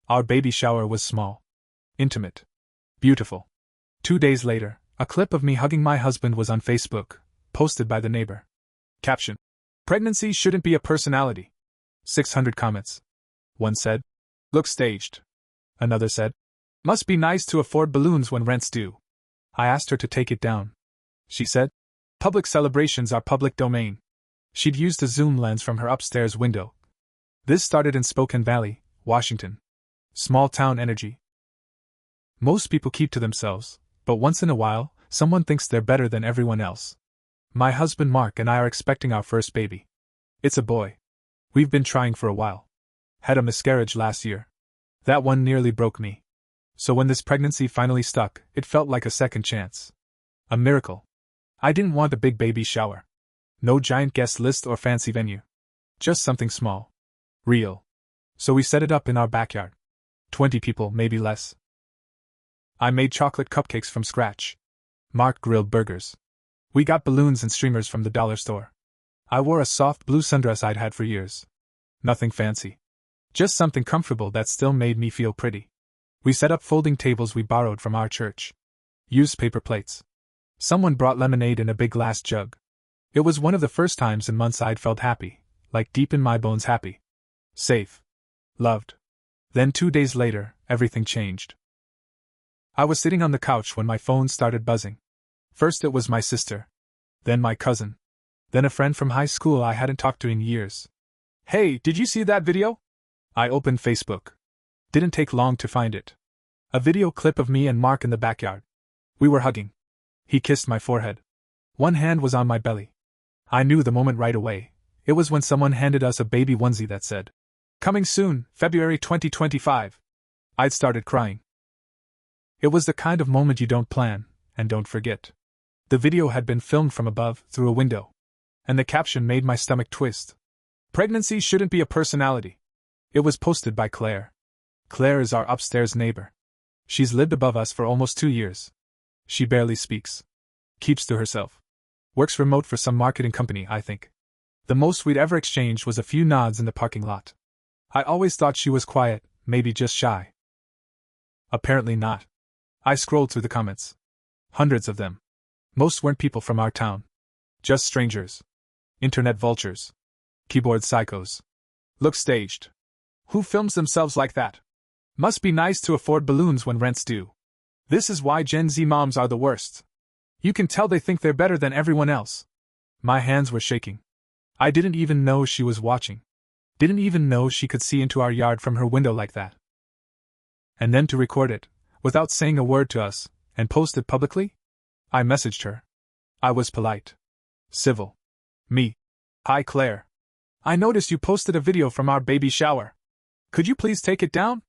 Our baby shower was small, intimate, beautiful. 2 days later, a clip of me hugging my husband was on Facebook, posted by the neighbor. Caption: Pregnancy shouldn't be a personality. 600 comments. One said, "Look staged." Another said, "Must be nice to afford balloons when rent's due." I asked her to take it down. She said, "Public celebrations are public domain." She'd used a zoom lens from her upstairs window. This started in Spokane Valley, Washington. Small town energy. Most people keep to themselves, but once in a while, someone thinks they're better than everyone else. My husband Mark and I are expecting our first baby. It's a boy. We've been trying for a while. Had a miscarriage last year. That one nearly broke me. So when this pregnancy finally stuck, it felt like a second chance. A miracle. I didn't want a big baby shower. No giant guest list or fancy venue. Just something small. Real. So we set it up in our backyard. 20 people, maybe less. I made chocolate cupcakes from scratch. Mark grilled burgers. We got balloons and streamers from the dollar store. I wore a soft blue sundress I'd had for years. Nothing fancy. Just something comfortable that still made me feel pretty. We set up folding tables we borrowed from our church. Used paper plates. Someone brought lemonade in a big glass jug. It was one of the first times in months I'd felt happy, like deep in my bones happy. Safe. Loved. Then 2 days later, everything changed. I was sitting on the couch when my phone started buzzing. First it was my sister. Then my cousin. Then a friend from high school I hadn't talked to in years. "Hey, did you see that video?" I opened Facebook. Didn't take long to find it. A video clip of me and Mark in the backyard. We were hugging. He kissed my forehead. One hand was on my belly. I knew the moment right away. It was when someone handed us a baby onesie that said, "Coming soon, February 2025. I'd started crying. It was the kind of moment you don't plan, and don't forget. The video had been filmed from above, through a window. And the caption made my stomach twist. "Pregnancy shouldn't be a personality." It was posted by Claire. Claire is our upstairs neighbor. She's lived above us for almost 2 years. She barely speaks. Keeps to herself. Works remote for some marketing company, I think. The most we'd ever exchanged was a few nods in the parking lot. I always thought she was quiet, maybe just shy. Apparently not. I scrolled through the comments. Hundreds of them. Most weren't people from our town. Just strangers. Internet vultures. Keyboard psychos. Look staged. Who films themselves like that? Must be nice to afford balloons when rent's due. This is why Gen Z moms are the worst. You can tell they think they're better than everyone else. My hands were shaking. I didn't even know she was watching. Didn't even know she could see into our yard from her window like that. And then to record it, without saying a word to us, and post it publicly? I messaged her. I was polite. Civil. Me. "Hi Claire. I noticed you posted a video from our baby shower. Could you please take it down?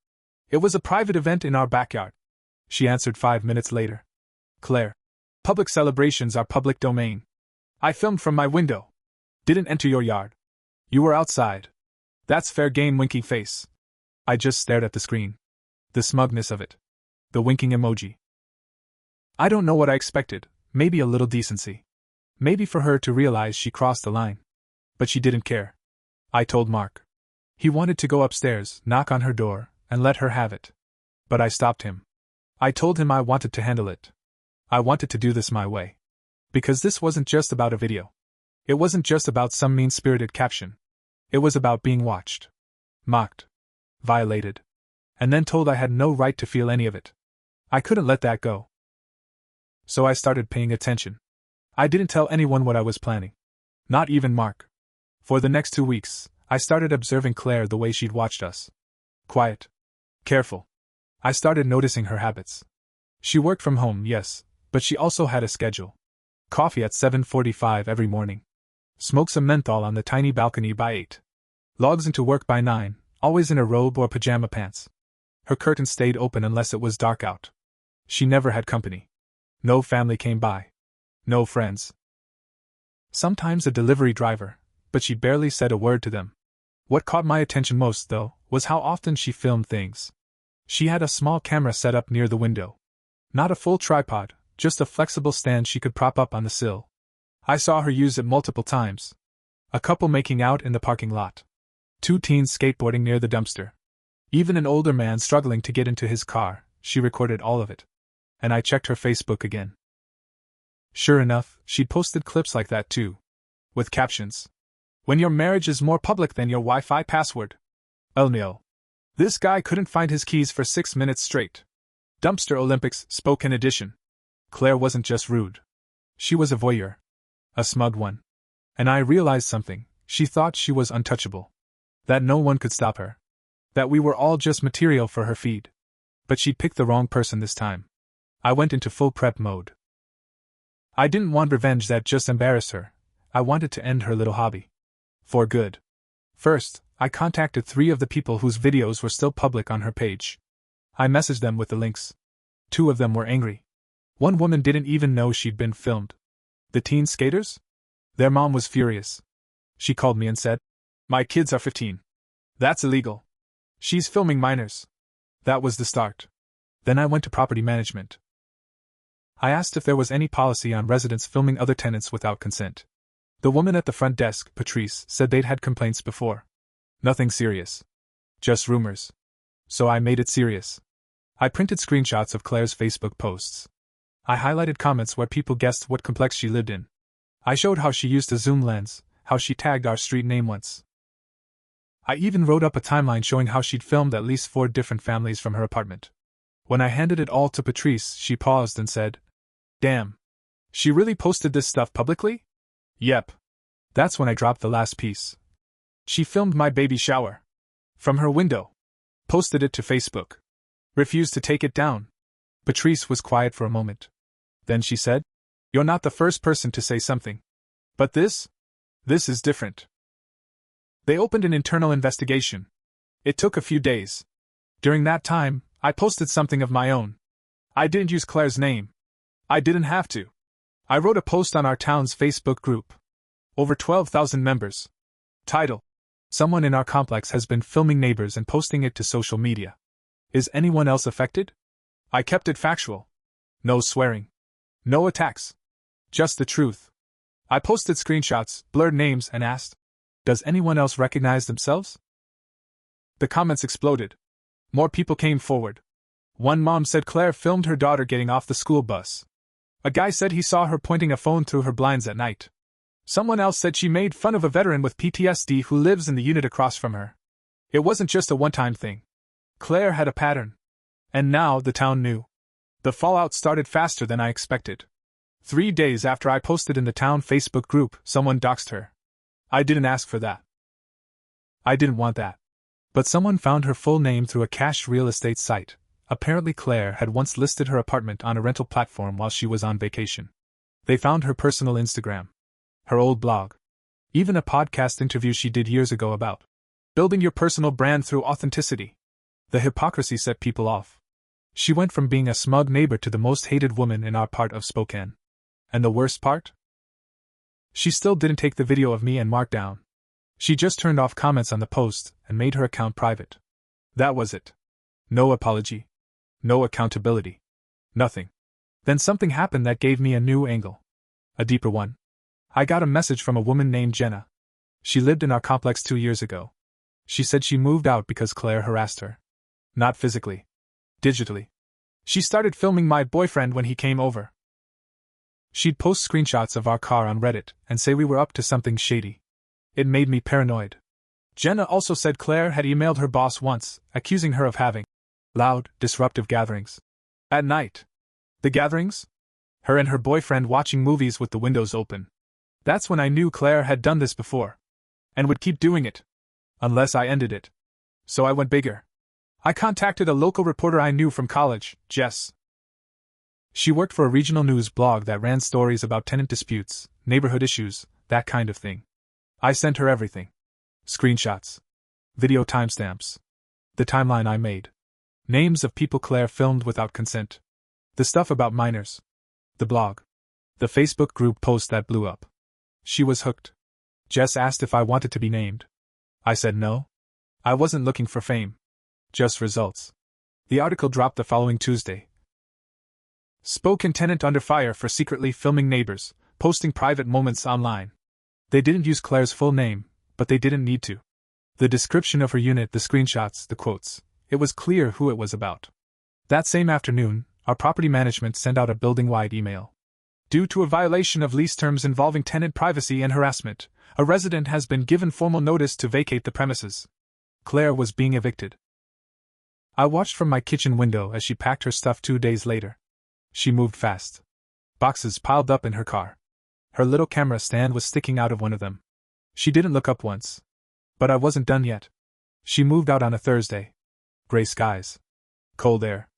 It was a private event in our backyard." She answered 5 minutes later. "Claire. Public celebrations are public domain. I filmed from my window. Didn't enter your yard. You were outside. That's fair game, winking face." I just stared at the screen. The smugness of it. The winking emoji. I don't know what I expected, maybe a little decency. Maybe for her to realize she crossed the line. But she didn't care. I told Mark. He wanted to go upstairs, knock on her door, and let her have it. But I stopped him. I told him I wanted to handle it. I wanted to do this my way. Because this wasn't just about a video. It wasn't just about some mean-spirited caption. It was about being watched. Mocked. Violated. And then told I had no right to feel any of it. I couldn't let that go. So I started paying attention. I didn't tell anyone what I was planning. Not even Mark. For the next 2 weeks, I started observing Claire the way she'd watched us. Quiet. Careful. I started noticing her habits. She worked from home, yes, but she also had a schedule. Coffee at 7:45 every morning. Smoke some menthol on the tiny balcony by 8. Logs into work by 9, always in a robe or pajama pants. Her curtains stayed open unless it was dark out. She never had company. No family came by. No friends. Sometimes a delivery driver, but she barely said a word to them. What caught my attention most, though, was how often she filmed things. She had a small camera set up near the window. Not a full tripod, just a flexible stand she could prop up on the sill. I saw her use it multiple times. A couple making out in the parking lot. 2 teens skateboarding near the dumpster. Even an older man struggling to get into his car, she recorded all of it. And I checked her Facebook again. Sure enough, she'd posted clips like that too. With captions. When your marriage is more public than your Wi-Fi password. LMAO. This guy couldn't find his keys for 6 minutes straight. Dumpster Olympics, Spokane edition. Claire wasn't just rude. She was a voyeur. A smug one. And I realized something. She thought she was untouchable. That no one could stop her. That we were all just material for her feed. But she'd picked the wrong person this time. I went into full prep mode. I didn't want revenge that just embarrassed her. I wanted to end her little hobby. For good. First, I contacted 3 of the people whose videos were still public on her page. I messaged them with the links. 2 of them were angry. One woman didn't even know she'd been filmed. The teen skaters? Their mom was furious. She called me and said, "My kids are 15. That's illegal. She's filming minors." That was the start. Then I went to property management. I asked if there was any policy on residents filming other tenants without consent. The woman at the front desk, Patrice, said they'd had complaints before. Nothing serious. Just rumors. So I made it serious. I printed screenshots of Claire's Facebook posts. I highlighted comments where people guessed what complex she lived in. I showed how she used a zoom lens, how she tagged our street name once. I even wrote up a timeline showing how she'd filmed at least 4 different families from her apartment. When I handed it all to Patrice, she paused and said, "Damn. She really posted this stuff publicly?" "Yep." That's when I dropped the last piece. She filmed my baby shower. From her window. Posted it to Facebook. Refused to take it down. Patrice was quiet for a moment. Then she said, "You're not the first person to say something. But this is different." They opened an internal investigation. It took a few days. During that time, I posted something of my own. I didn't use Claire's name. I didn't have to. I wrote a post on our town's Facebook group. Over 12,000 members. Title: Someone in our complex has been filming neighbors and posting it to social media. Is anyone else affected? I kept it factual. No swearing. No attacks. Just the truth. I posted screenshots, blurred names, and asked, "Does anyone else recognize themselves?" The comments exploded. More people came forward. One mom said Claire filmed her daughter getting off the school bus. A guy said he saw her pointing a phone through her blinds at night. Someone else said she made fun of a veteran with PTSD who lives in the unit across from her. It wasn't just a one-time thing. Claire had a pattern. And now the town knew. The fallout started faster than I expected. 3 days after I posted in the town Facebook group, someone doxed her. I didn't ask for that. I didn't want that. But someone found her full name through a cached real estate site. Apparently Claire had once listed her apartment on a rental platform while she was on vacation. They found her personal Instagram. Her old blog. Even a podcast interview she did years ago about building your personal brand through authenticity. The hypocrisy set people off. She went from being a smug neighbor to the most hated woman in our part of Spokane. And the worst part? She still didn't take the video of me and Mark down. She just turned off comments on the post and made her account private. That was it. No apology. No accountability. Nothing. Then something happened that gave me a new angle. A deeper one. I got a message from a woman named Jenna. She lived in our complex 2 years ago. She said she moved out because Claire harassed her. Not physically. Digitally. She started filming my boyfriend when he came over. She'd post screenshots of our car on Reddit and say we were up to something shady. It made me paranoid. Jenna also said Claire had emailed her boss once, accusing her of having loud, disruptive gatherings. At night. The gatherings? Her and her boyfriend watching movies with the windows open. That's when I knew Claire had done this before. And would keep doing it. Unless I ended it. So I went bigger. I contacted a local reporter I knew from college, Jess. She worked for a regional news blog that ran stories about tenant disputes, neighborhood issues, that kind of thing. I sent her everything. Screenshots. Video timestamps. The timeline I made. Names of people Claire filmed without consent. The stuff about minors. The blog. The Facebook group post that blew up. She was hooked. Jess asked if I wanted to be named. I said no. I wasn't looking for fame. Just results. The article dropped the following Tuesday. Spokane tenant under fire for secretly filming neighbors, posting private moments online. They didn't use Claire's full name, but they didn't need to. The description of her unit, the screenshots, the quotes. it was clear who it was about. That same afternoon, our property management sent out a building-wide email. Due to a violation of lease terms involving tenant privacy and harassment, a resident has been given formal notice to vacate the premises. Claire was being evicted. I watched from my kitchen window as she packed her stuff 2 days later. She moved fast. Boxes piled up in her car. Her little camera stand was sticking out of one of them. She didn't look up once. But I wasn't done yet. She moved out on a Thursday. Gray skies. Cold air.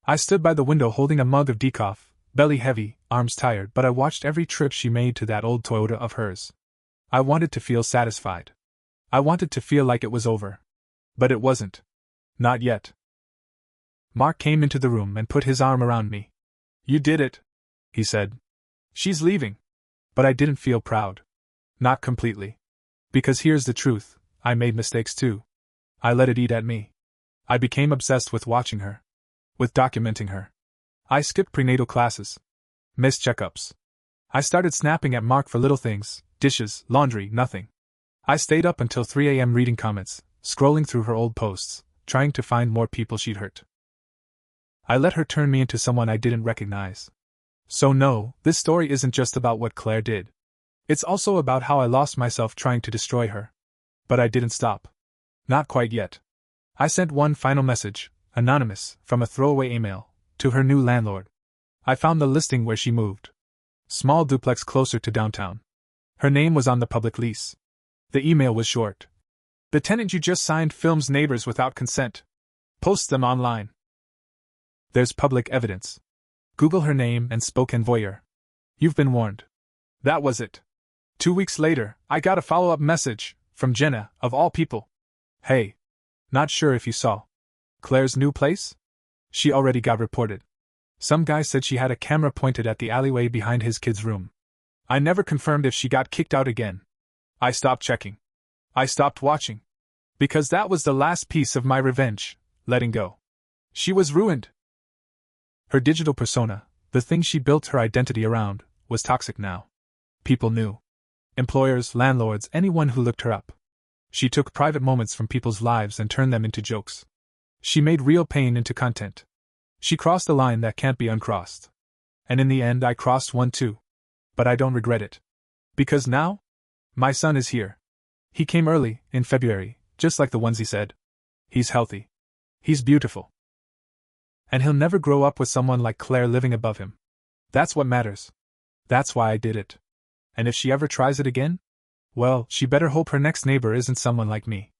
I stood by the window holding a mug of decaf, belly heavy, arms tired, but I watched every trip she made to that old Toyota of hers. I wanted to feel satisfied. I wanted to feel like it was over. But it wasn't. Not yet. Mark came into the room and put his arm around me. "You did it," he said. "She's leaving." But I didn't feel proud. Not completely. Because here's the truth, I made mistakes too. I let it eat at me. I became obsessed with watching her. With documenting her. I skipped prenatal classes. Missed checkups. I started snapping at Mark for little things, dishes, laundry, nothing. I stayed up until 3 a.m. reading comments, scrolling through her old posts, trying to find more people she'd hurt. I let her turn me into someone I didn't recognize. So no, this story isn't just about what Claire did. It's also about how I lost myself trying to destroy her. But I didn't stop. Not quite yet. I sent one final message, anonymous, from a throwaway email, to her new landlord. I found the listing where she moved. Small duplex closer to downtown. Her name was on the public lease. The email was short. "The tenant you just signed films neighbors without consent. Posts them online. There's public evidence. Google her name and spoken voyeur. You've been warned." That was it. 2 weeks later, I got a follow-up message, from Jenna, of all people. "Hey. Not sure if you saw Claire's new place? She already got reported. Some guy said she had a camera pointed at the alleyway behind his kid's room. I never confirmed if she got kicked out again. I stopped checking. I stopped watching. Because that was the last piece of my revenge, letting go. She was ruined. Her digital persona, the thing she built her identity around, was toxic now. People knew. Employers, landlords, anyone who looked her up. She took private moments from people's lives and turned them into jokes. She made real pain into content. She crossed a line that can't be uncrossed. And in the end I crossed one too. But I don't regret it. Because now? My son is here. He came early, in February, just like the ones he said. He's healthy. He's beautiful. And he'll never grow up with someone like Claire living above him. That's what matters. That's why I did it. And if she ever tries it again? Well, she better hope her next neighbor isn't someone like me.